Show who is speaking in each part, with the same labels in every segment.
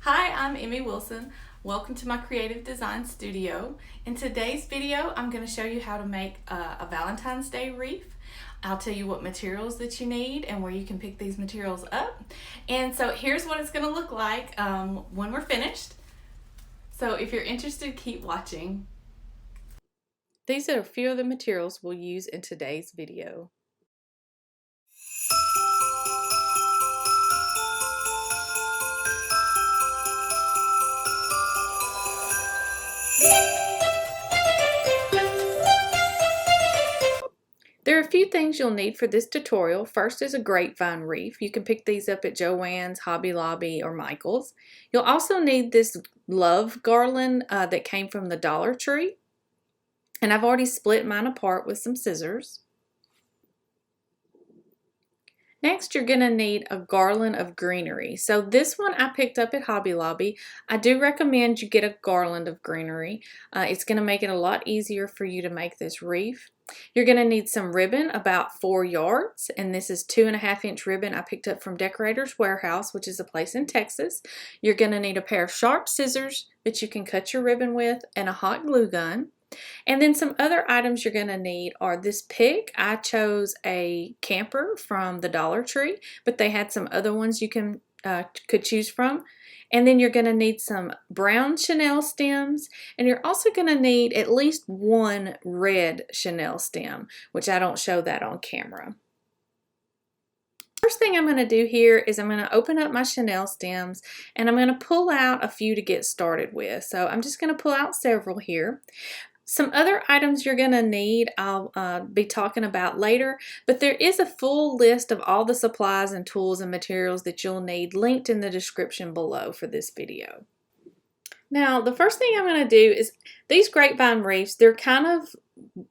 Speaker 1: Hi, I'm Emmy Wilson. Welcome to my creative design studio. In today's video, I'm going to show you how to make a Valentine's Day wreath. I'll tell you what materials that you need and where you can pick these materials up. And so here's what it's going to look like when we're finished. So if you're interested, keep watching. These are a few of the materials we'll use in today's video. There are a few things you'll need for this tutorial. First is a grapevine wreath. You can pick these up at JoAnns, Hobby Lobby, or Michaels. You'll also need this love garland that came from the Dollar Tree. And I've already split mine apart with some scissors. Next, you're going to need a garland of greenery. So this one I picked up at Hobby Lobby. I do recommend you get a garland of greenery. It's going to make it a lot easier for you to make this wreath. You're going to need some ribbon, about 4 yards, and this is 2.5-inch ribbon I picked up from Decorator's Warehouse, which is a place in Texas. You're going to need a pair of sharp scissors that you can cut your ribbon with and a hot glue gun. And then some other items you're going to need are this pick. I chose a camper from the Dollar Tree, but they had some other ones you could choose from. And then you're going to need some brown chenille stems, and you're also going to need at least one red chenille stem, which I don't show that on camera. First thing I'm going to do here is I'm going to open up my chenille stems, and I'm going to pull out a few to get started with. So I'm just going to pull out several here. Some other items you're going to need I'll be talking about later, but there is a full list of all the supplies and tools and materials that you'll need linked in the description below for this video. Now, the first thing I'm going to do is these grapevine wreaths, they're kind of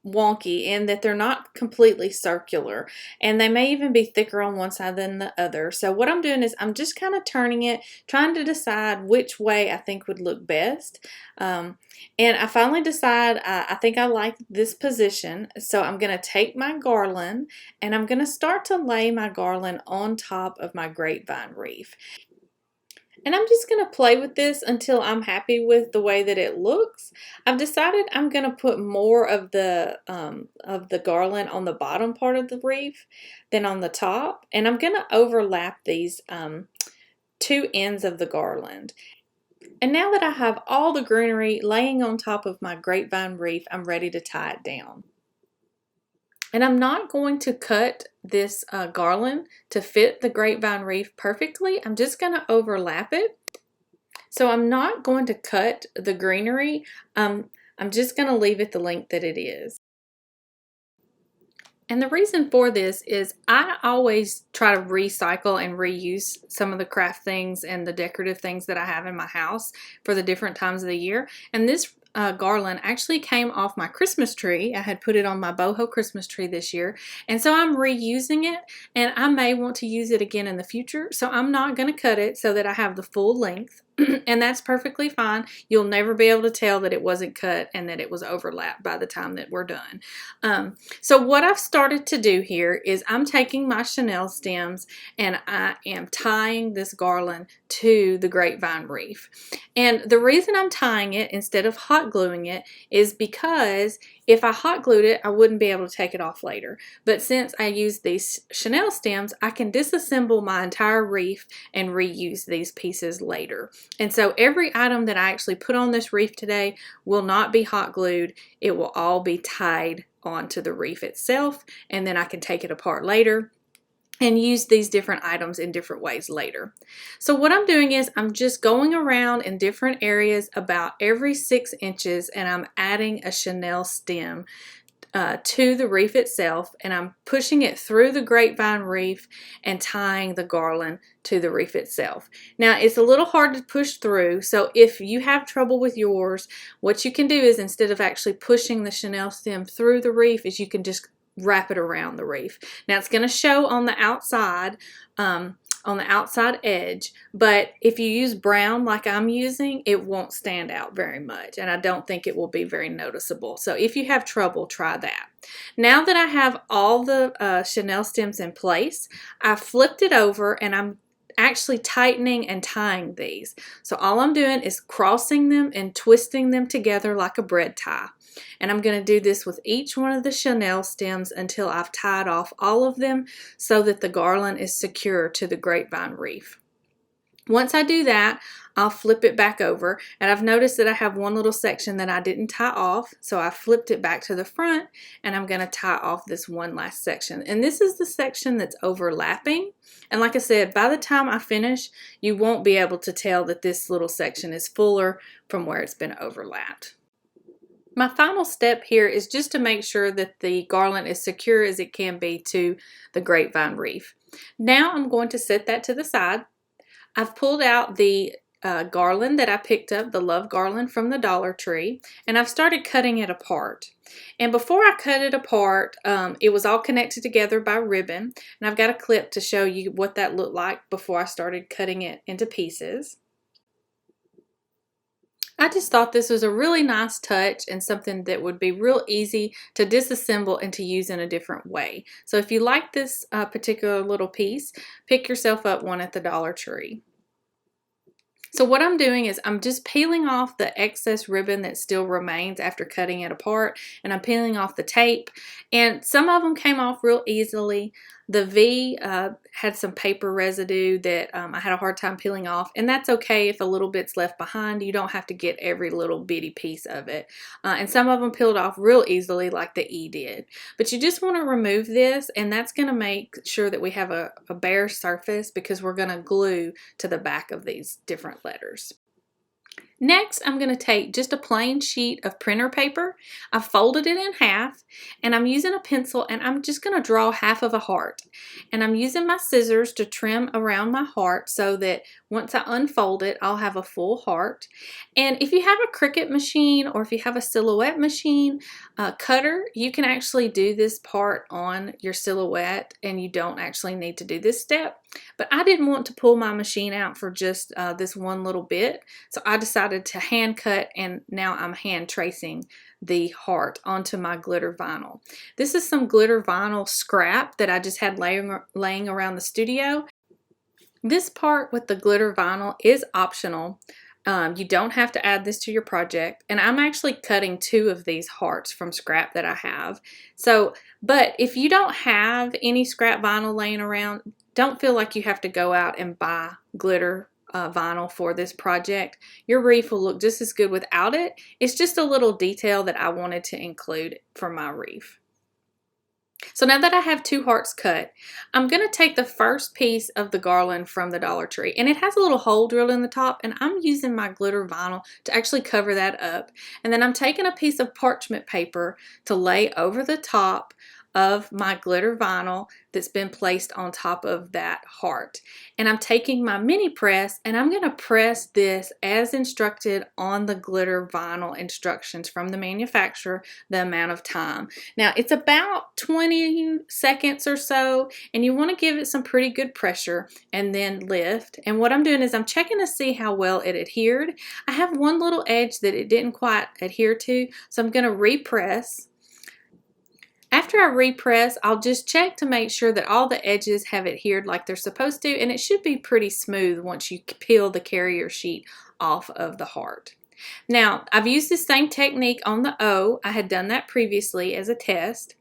Speaker 1: wonky in that they're not completely circular, and they may even be thicker on one side than the other. So what I'm doing is I'm just kind of turning it, trying to decide which way I think would look best. And I finally decide I think I like this position, so I'm going to take my garland and I'm going to start to lay my garland on top of my grapevine wreath. And I'm just going to play with this until I'm happy with the way that it looks. I've decided I'm going to put more of the garland on the bottom part of the wreath than on the top. And I'm going to overlap these two ends of the garland. And now that I have all the greenery laying on top of my grapevine wreath, I'm ready to tie it down. And I'm not going to cut this garland to fit the grapevine wreath perfectly. I'm just going to overlap it. So I'm not going to cut the greenery. I'm just going to leave it the length that it is. And the reason for this is I always try to recycle and reuse some of the craft things and the decorative things that I have in my house for the different times of the year. And this garland actually came off my Christmas tree. I had put it on my boho Christmas tree this year, and so I'm reusing it, and I may want to use it again in the future, so I'm not going to cut it so that I have the full length. And that's perfectly fine. You'll never be able to tell that it wasn't cut and that it was overlapped by the time that we're done. So what I've started to do here is I'm taking my chenille stems and I am tying this garland to the grapevine wreath. And the reason I'm tying it instead of hot gluing it is because if I hot glued it, I wouldn't be able to take it off later. But since I use these chenille stems, I can disassemble my entire wreath and reuse these pieces later. And so every item that I actually put on this wreath today will not be hot glued. It will all be tied onto the wreath itself, and then I can take it apart later and use these different items in different ways later. So what I'm doing is I'm just going around in different areas about every 6 inches, and I'm adding a chenille stem to the wreath itself, and I'm pushing it through the grapevine wreath and tying the garland to the wreath itself. Now it's a little hard to push through, so if you have trouble with yours, what you can do is instead of actually pushing the chenille stem through the wreath is you can just wrap it around the wreath. Now it's going to show on the outside edge, but if you use brown like I'm using, it won't stand out very much, and I don't think it will be very noticeable. So if you have trouble, try that. Now that I have all the chenille stems in place, I flipped it over and I'm actually tightening and tying these. So all I'm doing is crossing them and twisting them together like a bread tie. And I'm going to do this with each one of the chenille stems until I've tied off all of them so that the garland is secure to the grapevine wreath. Once I do that, I'll flip it back over, and I've noticed that I have one little section that I didn't tie off, so I flipped it back to the front, and I'm going to tie off this one last section. And this is the section that's overlapping, and like I said, by the time I finish, you won't be able to tell that this little section is fuller from where it's been overlapped. My final step here is just to make sure that the garland is secure as it can be to the grapevine wreath. Now I'm going to set that to the side. I've pulled out the garland that I picked up, the love garland from the Dollar Tree, and I've started cutting it apart. And before I cut it apart, it was all connected together by ribbon, and I've got a clip to show you what that looked like before I started cutting it into pieces. I just thought this was a really nice touch and something that would be real easy to disassemble and to use in a different way. So if you like this particular little piece, pick yourself up one at the Dollar Tree. So what I'm doing is I'm just peeling off the excess ribbon that still remains after cutting it apart, and I'm peeling off the tape, and some of them came off real easily. The V had some paper residue that I had a hard time peeling off, and that's okay if a little bit's left behind. You don't have to get every little bitty piece of it. And some of them peeled off real easily like the E did. But you just want to remove this, and that's going to make sure that we have a bare surface because we're going to glue to the back of these different letters. Next, I'm going to take just a plain sheet of printer paper. I've folded it in half, and I'm using a pencil, and I'm just going to draw half of a heart. And I'm using my scissors to trim around my heart so that once I unfold it, I'll have a full heart. And if you have a Cricut machine or if you have a silhouette machine cutter, you can actually do this part on your silhouette, and you don't actually need to do this step. But I didn't want to pull my machine out for just this one little bit, so I decided to hand cut, and now I'm hand tracing the heart onto my glitter vinyl. This is some glitter vinyl scrap that I just had laying around the studio. This part with the glitter vinyl is optional. You don't have to add this to your project, and I'm actually cutting 2 of these hearts from scrap that I have. But if you don't have any scrap vinyl laying around, don't feel like you have to go out and buy glitter vinyl for this project. Your wreath will look just as good without it. It's just a little detail that I wanted to include for my wreath. So now that I have 2 hearts cut, I'm going to take the first piece of the garland from the Dollar Tree, and it has a little hole drilled in the top, and I'm using my glitter vinyl to actually cover that up. And then I'm taking a piece of parchment paper to lay over the top of my glitter vinyl that's been placed on top of that heart. And I'm taking my mini press, and I'm going to press this as instructed on the glitter vinyl instructions from the manufacturer, the amount of time. Now it's about 20 seconds or so, and you want to give it some pretty good pressure and then lift. And what I'm doing is I'm checking to see how well it adhered. I have one little edge that it didn't quite adhere to, so I'm going to repress. After I repress, I'll just check to make sure that all the edges have adhered like they're supposed to, and it should be pretty smooth once you peel the carrier sheet off of the heart. Now, I've used the same technique on the O. I had done that previously as a test,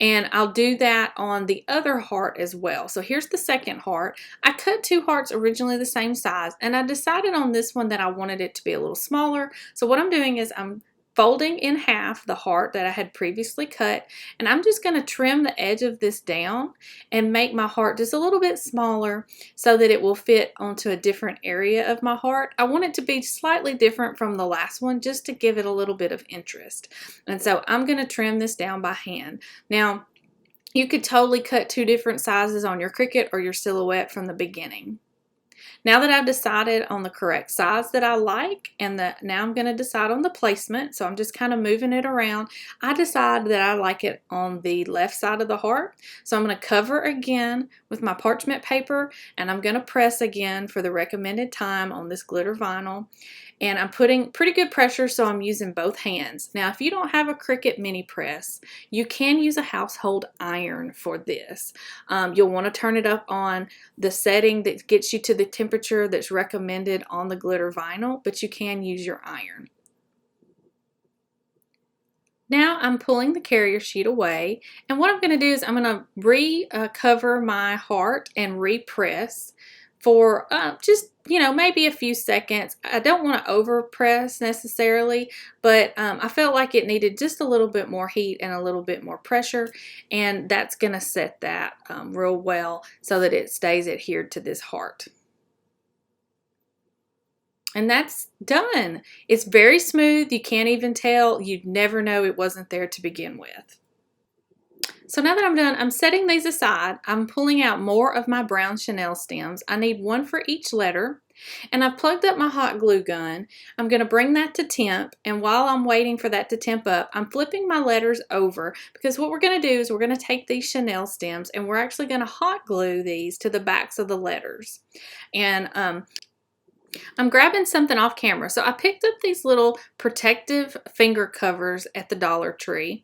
Speaker 1: and I'll do that on the other heart as well. So here's the second heart. I cut 2 hearts originally the same size, and I decided on this one that I wanted it to be a little smaller. So what I'm doing is I'm folding in half the heart that I had previously cut, and I'm just going to trim the edge of this down and make my heart just a little bit smaller so that it will fit onto a different area of my heart. I want it to be slightly different from the last one just to give it a little bit of interest. And so I'm going to trim this down by hand. Now, you could totally cut 2 different sizes on your Cricut or your silhouette from the beginning. Now that I've decided on the correct size that I like, and now I'm going to decide on the placement, so I'm just kind of moving it around. I decide that I like it on the left side of the heart, so I'm going to cover again with my parchment paper, and I'm going to press again for the recommended time on this glitter vinyl. And I'm putting pretty good pressure, so I'm using both hands. Now, if you don't have a Cricut mini press, you can use a household iron for this. You'll want to turn it up on the setting that gets you to the temperature that's recommended on the glitter vinyl, but you can use your iron. Now I'm pulling the carrier sheet away, and what I'm going to do is I'm going to recover my heart and repress for just, maybe a few seconds. I don't want to over press necessarily, but I felt like it needed just a little bit more heat and a little bit more pressure, and that's going to set that real well so that it stays adhered to this heart. And that's done. It's very smooth. You can't even tell. You'd never know it wasn't there to begin with. So now that I'm done, I'm setting these aside. I'm pulling out more of my brown chenille stems. I need one for each letter. And I've plugged up my hot glue gun. I'm going to bring that to temp, and while I'm waiting for that to temp up, I'm flipping my letters over, because what we're going to do is we're going to take these chenille stems and we're actually going to hot glue these to the backs of the letters. And I'm grabbing something off camera. So I picked up these little protective finger covers at the Dollar Tree.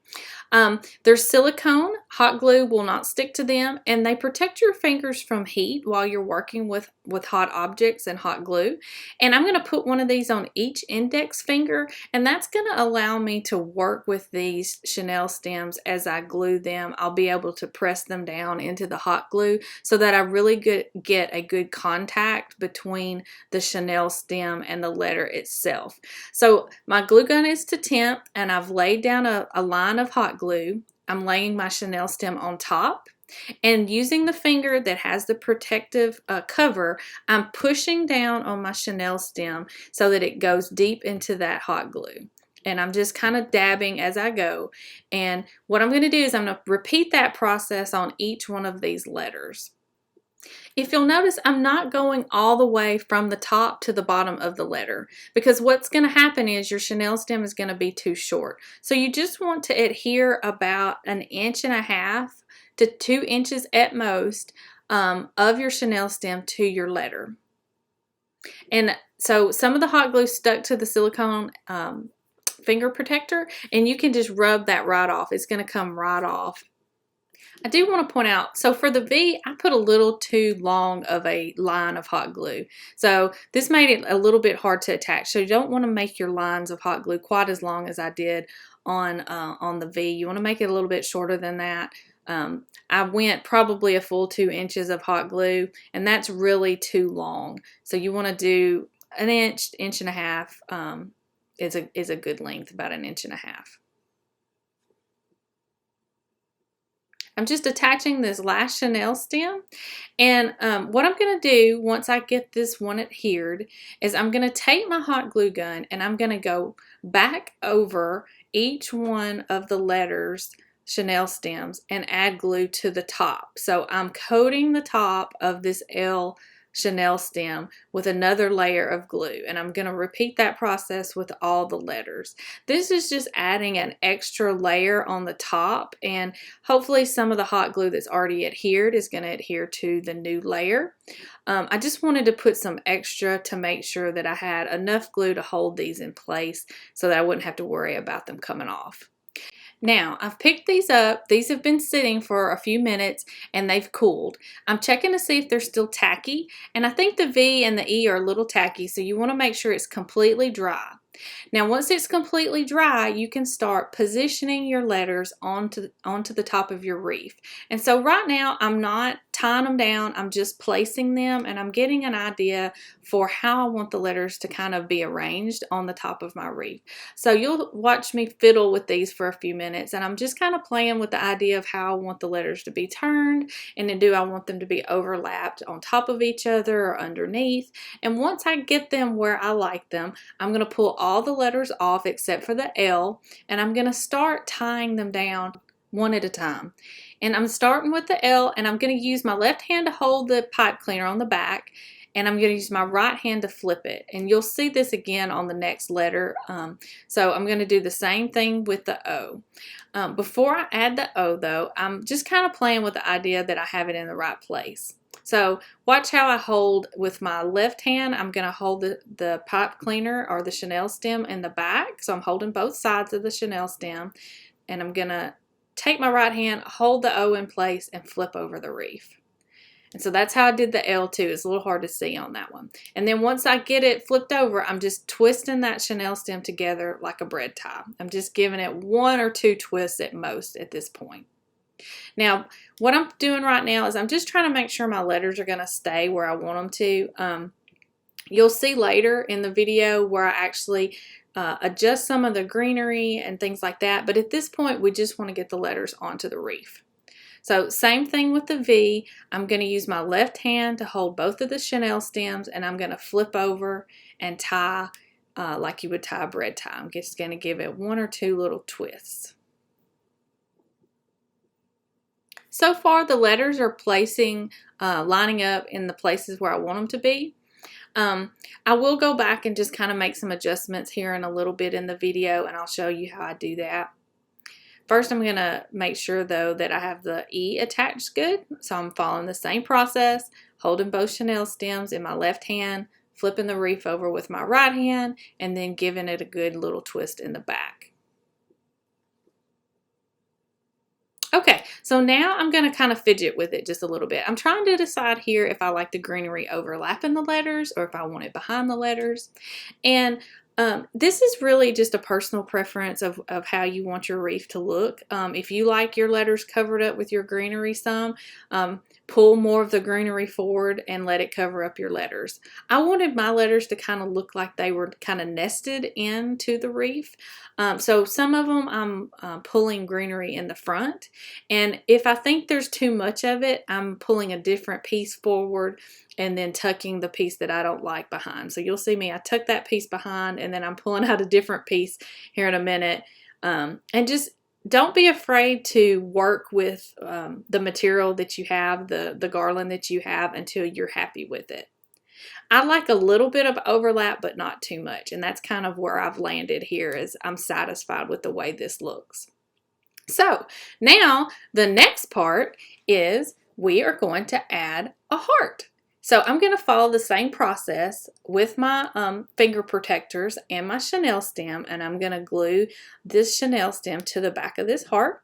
Speaker 1: They're silicone. Hot glue will not stick to them, and they protect your fingers from heat while you're working with hot objects and hot glue. And I'm going to put one of these on each index finger, and that's going to allow me to work with these chenille stems as I glue them. I'll be able to press them down into the hot glue so that I really get a good contact between the chenille stem and the letter itself. So my glue gun is to temp, and I've laid down a line of hot glue. I'm laying my chenille stem on top, and using the finger that has the protective cover, I'm pushing down on my chenille stem so that it goes deep into that hot glue. And I'm just kind of dabbing as I go. And what I'm going to do is I'm going to repeat that process on each one of these letters. If you'll notice, I'm not going all the way from the top to the bottom of the letter, because what's going to happen is your chenille stem is going to be too short. So you just want to adhere about 1.5 inches to 2 inches at most of your chenille stem to your letter. And so some of the hot glue stuck to the silicone finger protector, and you can just rub that right off. It's going to come right off. I do want to point out, so for the V, I put a little too long of a line of hot glue. So this made it a little bit hard to attach. So you don't want to make your lines of hot glue quite as long as I did on the V. You want to make it a little bit shorter than that. I went probably a full 2 inches of hot glue, and that's really too long. So you want to do 1 inch, 1.5 inches is a good length, about 1.5 inches. I'm just attaching this last chenille stem, and what I'm going to do once I get this one adhered is I'm going to take my hot glue gun and I'm going to go back over each one of the letters chenille stems and add glue to the top. So I'm coating the top of this L chenille stem with another layer of glue, and I'm going to repeat that process with all the letters. This is just adding an extra layer on the top, and hopefully some of the hot glue that's already adhered is going to adhere to the new layer. I just wanted to put some extra to make sure that I had enough glue to hold these in place so that I wouldn't have to worry about them coming off. Now, I've picked these up. These have been sitting for a few minutes and they've cooled. I'm checking to see if they're still tacky, and I think the V and the E are a little tacky, so you want to make sure it's completely dry. Now, once it's completely dry, you can start positioning your letters onto the top of your wreath. And so right now, I'm not tying them down, I'm just placing them, and I'm getting an idea for how I want the letters to kind of be arranged on the top of my wreath. So you'll watch me fiddle with these for a few minutes, and I'm just kind of playing with the idea of how I want the letters to be turned, and then do I want them to be overlapped on top of each other or underneath. And once I get them where I like them, I'm going to pull all the letters off except for the L, and I'm going to start tying them down one at a time. And I'm starting with the L, and I'm going to use my left hand to hold the pipe cleaner on the back, and I'm going to use my right hand to flip it. And you'll see this again on the next letter. So I'm going to do the same thing with the O. Before I add the O though, I'm just kind of playing with the idea that I have it in the right place. So watch how I hold with my left hand. I'm going to hold the pipe cleaner or the chenille stem in the back. So I'm holding both sides of the chenille stem, and I'm going to take my right hand, hold the O in place, and flip over the wreath. And so that's how I did the L too. It's a little hard to see on that one. And then once I get it flipped over, I'm just twisting that chenille stem together like a bread tie. I'm just giving it 1 or 2 twists at most at this point. Now, what I'm doing right now is I'm just trying to make sure my letters are going to stay where I want them to. You'll see later in the video where I actually adjust some of the greenery and things like that. But at this point, we just want to get the letters onto the wreath. So same thing with the V. I'm going to use my left hand to hold both of the chenille stems, and I'm going to flip over and tie like you would tie a bread tie. I'm just going to give it 1 or 2 little twists. So far the letters are lining up in the places where I want them to be. I will go back and just kind of make some adjustments here in a little bit in the video, and I'll show you how I do that. First, I'm going to make sure, though, that I have the E attached good. So I'm following the same process, holding both chenille stems in my left hand, flipping the wreath over with my right hand, and then giving it a good little twist in the back. Okay, so now I'm going to kind of fidget with it just a little bit. I'm trying to decide here if I like the greenery overlapping the letters or if I want it behind the letters. And this is really just a personal preference of how you want your wreath to look. If you like your letters covered up with your greenery some, pull more of the greenery forward and let it cover up your letters. I wanted my letters to kind of look like they were kind of nested into the wreath. So some of them I'm pulling greenery in the front, and if I think there's too much of it, I'm pulling a different piece forward and then tucking the piece that I don't like behind. So you'll see me, I tuck that piece behind, and then I'm pulling out a different piece here in a minute. And just don't be afraid to work with the material that you have, the garland that you have, until you're happy with it. I like a little bit of overlap, but not too much. And that's kind of where I've landed here, is I'm satisfied with the way this looks. So now the next part is we are going to add a heart. So I'm going to follow the same process with my finger protectors and my chenille stem, and I'm going to glue this chenille stem to the back of this heart.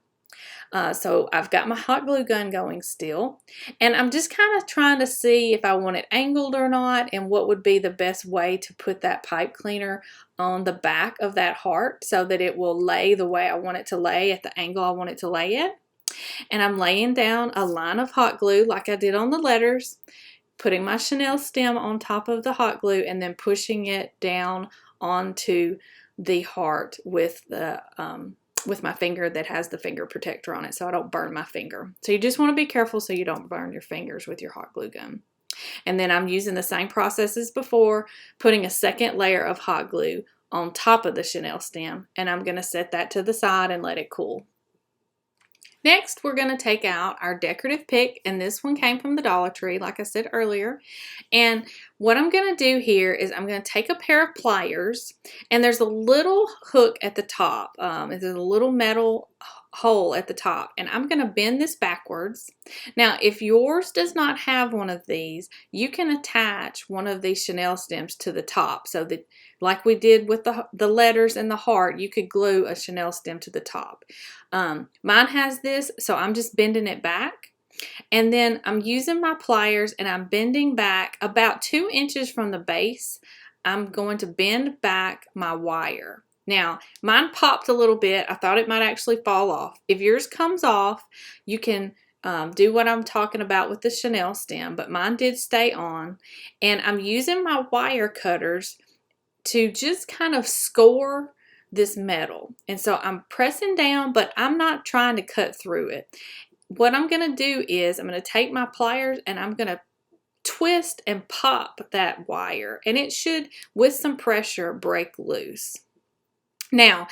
Speaker 1: So I've got my hot glue gun going still, and I'm just kind of trying to see if I want it angled or not, and what would be the best way to put that pipe cleaner on the back of that heart so that it will lay the way I want it to lay at the angle I want it to lay at. And I'm laying down a line of hot glue like I did on the letters, putting my chenille stem on top of the hot glue, and then pushing it down onto the heart with my finger that has the finger protector on it, so I don't burn my finger. So you just want to be careful so you don't burn your fingers with your hot glue gun. And then I'm using the same process as before, putting a second layer of hot glue on top of the chenille stem, and I'm going to set that to the side and let it cool. Next, we're going to take out our decorative pick, and this one came from the Dollar Tree, like I said earlier. And what I'm going to do here is I'm going to take a pair of pliers, and there's a little hook at the top. There's a little metal hole at the top, and I'm going to bend this backwards. Now, if yours does not have one of these, you can attach one of these chenille stems to the top, so that, like we did with the letters and the heart, you could glue a chenille stem to the top. Mine has this, so I'm just bending it back, and then I'm using my pliers and I'm bending back about 2 inches from the base. I'm going to bend back my wire. Now, mine popped a little bit. I thought it might actually fall off. If yours comes off, you can do what I'm talking about with the chenille stem, but mine did stay on. And I'm using my wire cutters to just kind of score this metal. And so I'm pressing down, but I'm not trying to cut through it. What I'm going to do is I'm going to take my pliers and I'm going to twist and pop that wire, and it should, with some pressure, break loose. Now,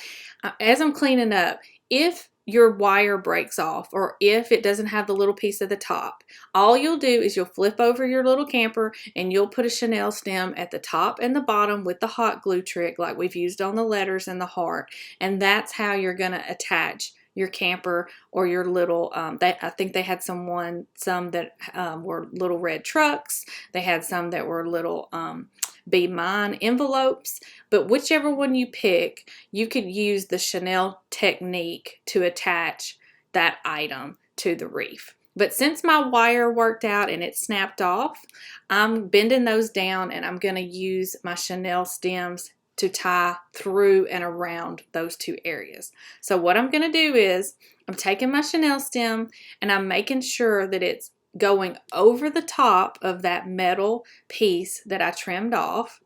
Speaker 1: as I'm cleaning up, if your wire breaks off, or if it doesn't have the little piece at the top, all you'll do is you'll flip over your little camper and you'll put a chenille stem at the top and the bottom with the hot glue trick like we've used on the letters and the heart, and that's how you're going to attach your camper or your little, I think they had some that were little red trucks. They had some that were little Be Mine envelopes, but whichever one you pick, you could use the chenille technique to attach that item to the wreath. But since my wire worked out and it snapped off, I'm bending those down and I'm going to use my chenille stems to tie through and around those two areas. So what I'm going to do is I'm taking my chenille stem and I'm making sure that it's going over the top of that metal piece that I trimmed off,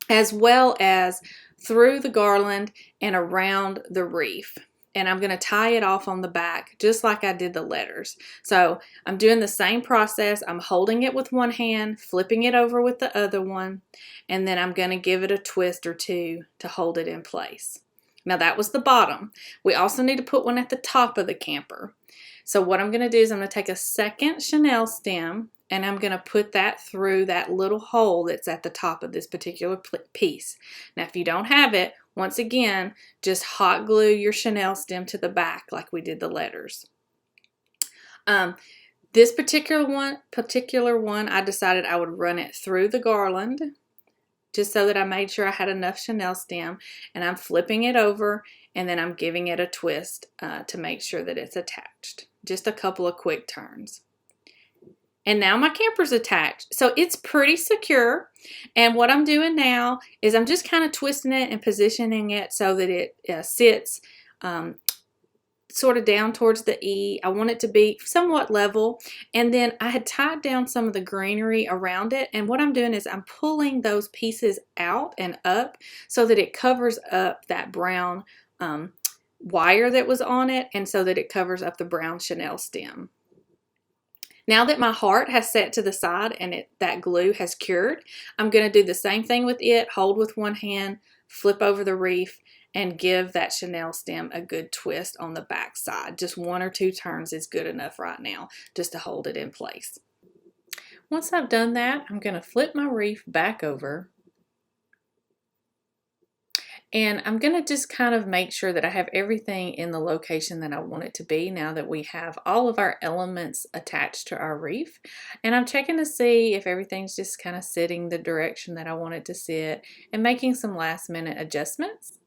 Speaker 1: as well as through the garland and around the wreath. And I'm going to tie it off on the back just like I did the letters. So I'm doing the same process. I'm holding it with one hand, flipping it over with the other one, and then I'm going to give it a twist or two to hold it in place. Now that was the bottom. We also need to put one at the top of the camper. So what I'm going to do is I'm going to take a second chenille stem and I'm going to put that through that little hole that's at the top of this particular piece. Now if you don't have it, once again, just hot glue your chenille stem to the back like we did the letters. This particular one, I decided I would run it through the garland just so that I made sure I had enough chenille stem, and I'm flipping it over and then I'm giving it a twist to make sure that it's attached. Just a couple of quick turns. And now my camper's attached. So it's pretty secure. And what I'm doing now is I'm just kind of twisting it and positioning it so that it sits sort of down towards the E. I want it to be somewhat level. And then I had tied down some of the greenery around it. And what I'm doing is I'm pulling those pieces out and up so that it covers up that brown wire that was on it, and so that it covers up the brown chenille stem. Now that my heart has set to the side and that glue has cured, I'm going to do the same thing with it. Hold with one hand, flip over the wreath, and give that chenille stem a good twist on the back side. Just one or two turns is good enough right now just to hold it in place. Once I've done that, I'm going to flip my wreath back over. And I'm going to just kind of make sure that I have everything in the location that I want it to be now that we have all of our elements attached to our wreath. And I'm checking to see if everything's just kind of sitting the direction that I want it to sit and making some last minute adjustments.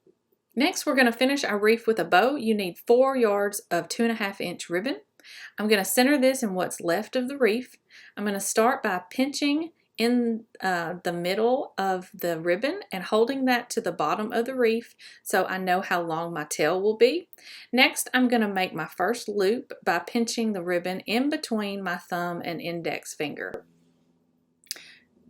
Speaker 1: Next, we're going to finish our wreath with a bow. You need 4 yards of 2.5 inch ribbon. I'm going to center this in what's left of the wreath. I'm going to start by pinching in the middle of the ribbon and holding that to the bottom of the wreath so I know how long my tail will be. Next, I'm going to make my first loop by pinching the ribbon in between my thumb and index finger.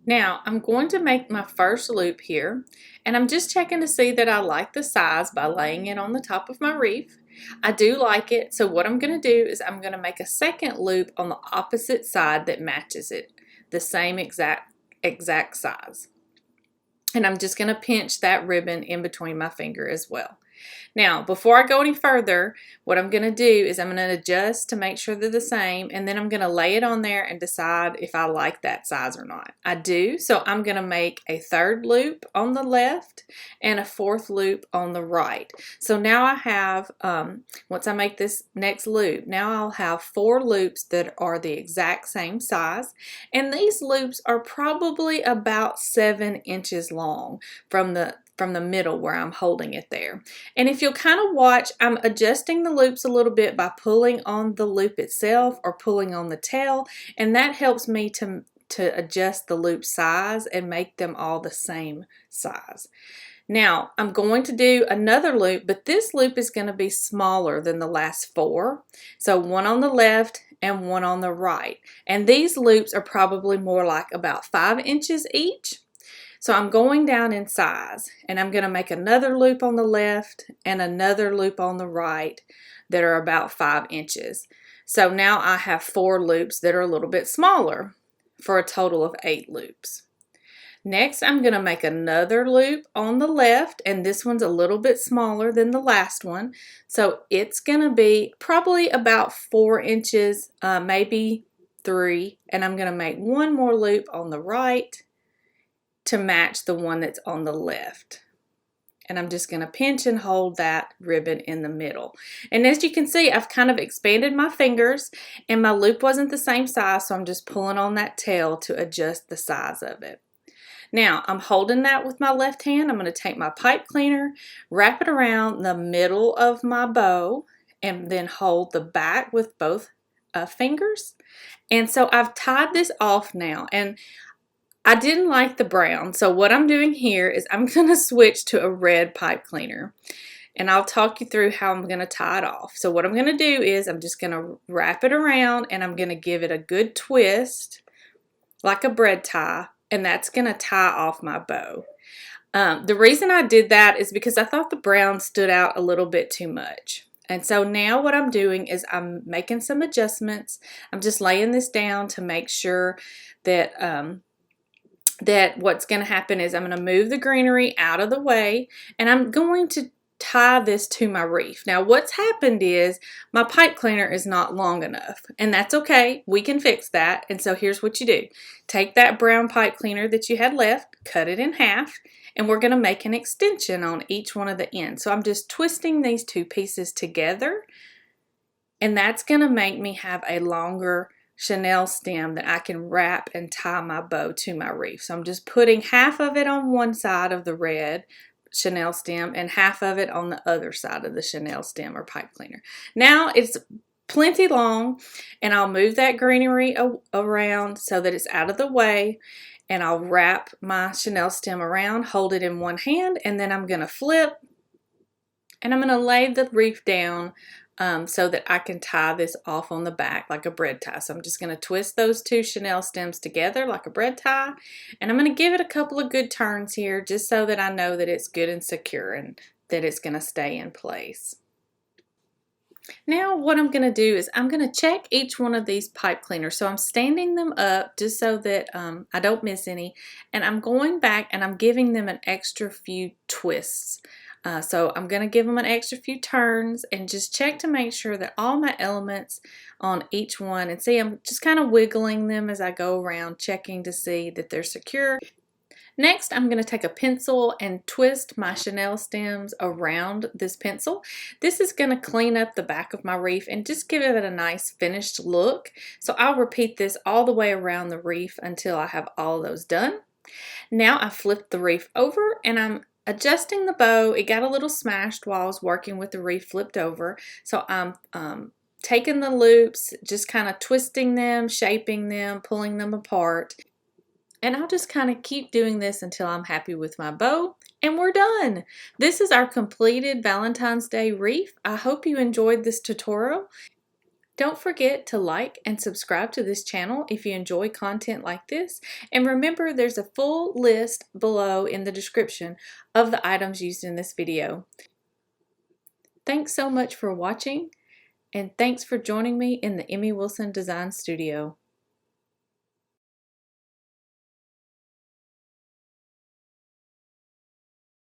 Speaker 1: Now, I'm going to make my first loop here, and I'm just checking to see that I like the size by laying it on the top of my wreath. I do like it, so what I'm going to do is I'm going to make a second loop on the opposite side that matches it, the same exact size. And I'm just going to pinch that ribbon in between my finger as well. Now, before I go any further, what I'm going to do is I'm going to adjust to make sure they're the same, and then I'm going to lay it on there and decide if I like that size or not. I do, so I'm going to make a third loop on the left and a fourth loop on the right. So now I have, once I make this next loop, now I'll have 4 loops that are the exact same size, and these loops are probably about 7 inches long from the middle where I'm holding it there. And if you'll kind of watch, I'm adjusting the loops a little bit by pulling on the loop itself or pulling on the tail, and that helps me to adjust the loop size and make them all the same size. Now, I'm going to do another loop, but this loop is going to be smaller than the last 4. So one on the left and one on the right. And these loops are probably more like about 5 inches each. So I'm going down in size, and I'm going to make another loop on the left and another loop on the right that are about 5 inches. So now I have 4 loops that are a little bit smaller for a total of 8 loops. Next, I'm going to make another loop on the left, and this one's a little bit smaller than the last one. So it's going to be probably about 4 inches, maybe 3. And I'm going to make one more loop on the right to match the one that's on the left. And I'm just going to pinch and hold that ribbon in the middle. And as you can see, I've kind of expanded my fingers, and my loop wasn't the same size, so I'm just pulling on that tail to adjust the size of it. Now, I'm holding that with my left hand. I'm going to take my pipe cleaner, wrap it around the middle of my bow, and then hold the back with both fingers. And so I've tied this off now, and I didn't like the brown. So what I'm doing here is I'm going to switch to a red pipe cleaner, and I'll talk you through how I'm going to tie it off. So what I'm going to do is I'm just going to wrap it around, and I'm going to give it a good twist like a bread tie. And that's going to tie off my bow. The reason I did that is because I thought the brown stood out a little bit too much. And so now what I'm doing is I'm making some adjustments. I'm just laying this down to make sure that that what's going to happen is I'm going to move the greenery out of the way, and I'm going to tie this to my wreath. Now what's happened is my pipe cleaner is not long enough, and that's okay. We can fix that. And so here's what you do. Take that brown pipe cleaner that you had left, cut it in half, and we're going to make an extension on each one of the ends. So I'm just twisting these two pieces together, and that's going to make me have a longer chenille stem that I can wrap and tie my bow to my wreath. So I'm just putting half of it on one side of the red chenille stem and half of it on the other side of the chenille stem or pipe cleaner. Now it's plenty long, and I'll move that greenery around so that it's out of the way, and I'll wrap my chenille stem around, hold it in one hand, and then I'm going to flip, and I'm going to lay the wreath down so that I can tie this off on the back like a bread tie. So I'm just going to twist those two chenille stems together like a bread tie, and I'm going to give it a couple of good turns here just so that I know that it's good and secure and that it's going to stay in place. Now what I'm going to do is I'm going to check each one of these pipe cleaners. So I'm standing them up just so that I don't miss any, and I'm going back and I'm giving them an extra few twists. So I'm going to give them an extra few turns and just check to make sure that all my elements on each one, and see, I'm just kind of wiggling them as I go around, checking to see that they're secure. Next, I'm going to take a pencil and twist my chenille stems around this pencil. This is going to clean up the back of my wreath and just give it a nice finished look. So I'll repeat this all the way around the wreath until I have all those done. Now I flipped the wreath over, and I'm adjusting the bow. It got a little smashed while I was working with the wreath flipped over. So I'm taking the loops, just kind of twisting them, shaping them, pulling them apart. And I'll just kind of keep doing this until I'm happy with my bow, and we're done. This is our completed Valentine's Day wreath. I hope you enjoyed this tutorial. Don't forget to like and subscribe to this channel if you enjoy content like this. And remember, there's a full list below in the description of the items used in this video. Thanks so much for watching, and thanks for joining me in the Emmy Wilson Design Studio.